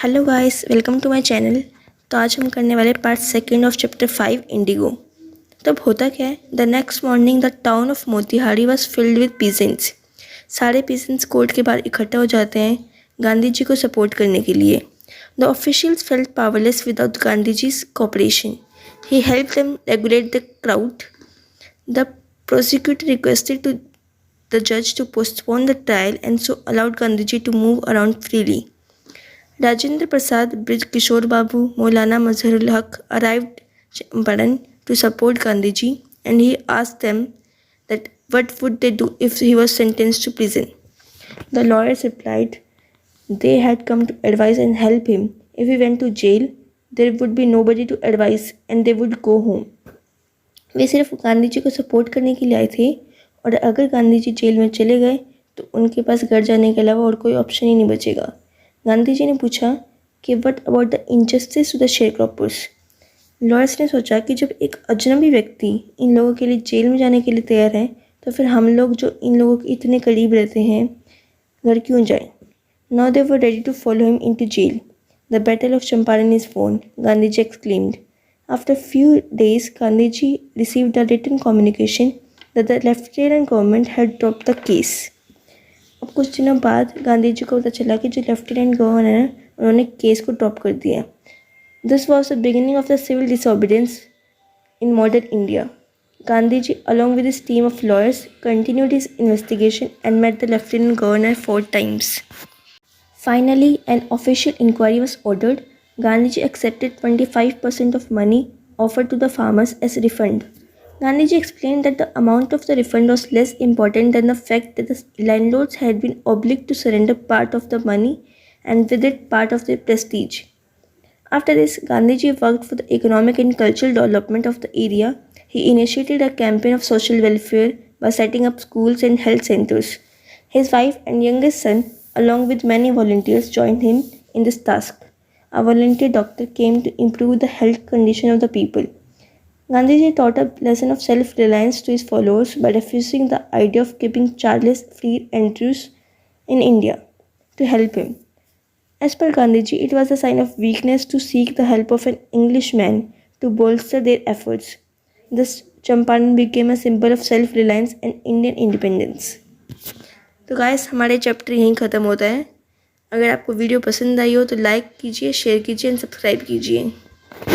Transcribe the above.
Hello guys, welcome to my channel. तो आज हम करने वाले part second of chapter 5 Indigo. तब होता क्या है, the next morning the town of Motihari was filled with peasants. सारे पीजेंट्स कोर्ट के बाहर इकट्ठा हो जाते हैं गांधी जी को सपोर्ट करने के लिए। The officials felt powerless without Gandhi ji's cooperation. He help them regulate the crowd. The prosecutor requested to the judge to postpone the trial and so allowed Gandhiji to move around freely. Rajendra Prasad, Brij Kishore Babu, Maulana Mazharul Haq arrived Champaran to support Gandhiji, and he asked them that what would they do if he was sentenced to prison. The lawyers replied they had come to advise and help him. If he went to jail, there would be nobody to advise and they would go home. वे सिर्फ गांधी जी को support करने के लिए आए थे, और अगर Gandhi ji jail में चले गए तो उनके पास घर जाने के अलावा और कोई ऑप्शन ही नहीं बचेगा। गांधी जी ने पूछा कि what about the injustice to the sharecroppers. Lawyers ने सोचा कि जब एक अजनबी व्यक्ति इन लोगों के लिए जेल में जाने के लिए तैयार है, तो फिर हम लोग जो इन लोगों के इतने करीब रहते हैं घर क्यों जाए। Now they were ready to follow him into jail. The battle of Champaran is won, Gandhi ji exclaimed. After a few days, Gandhiji received a written communication that the Lieutenant Government had dropped the case. अब कुछ दिनों बाद गांधी जी को पता चला कि जो lieutenant governor है उन्होंने केस को ड्रॉप कर दिया। This was the beginning of the civil disobedience in modern India. Gandhiji, along with his team of lawyers, continued his investigation and met the Lieutenant Governor 4 times. Finally, an official inquiry was ordered. Gandhiji accepted 25% of money offered to the farmers as refund. Gandhiji explained that the amount of the refund was less important than the fact that the landlords had been obliged to surrender part of the money and with it part of their prestige. After this, Gandhiji worked for the economic and cultural development of the area. He initiated a campaign of social welfare by setting up schools and health centers. His wife and youngest son, along with many volunteers, joined him in this task. A volunteer doctor came to improve the health condition of the people. Gandhiji taught a lesson of self-reliance to his followers by refusing the idea of keeping Charles free Andrews in India to help him. As per Gandhiji, it was a sign of weakness to seek the help of an Englishman to bolster their efforts. Thus, Champaran became a symbol of self-reliance and Indian independence. तो guys, हमारे chapter यहीं ख़त्म होता है। अगर आपको video पसंद आई हो तो लाइक कीजिए, शेयर कीजिए एंड सब्सक्राइब कीजिए।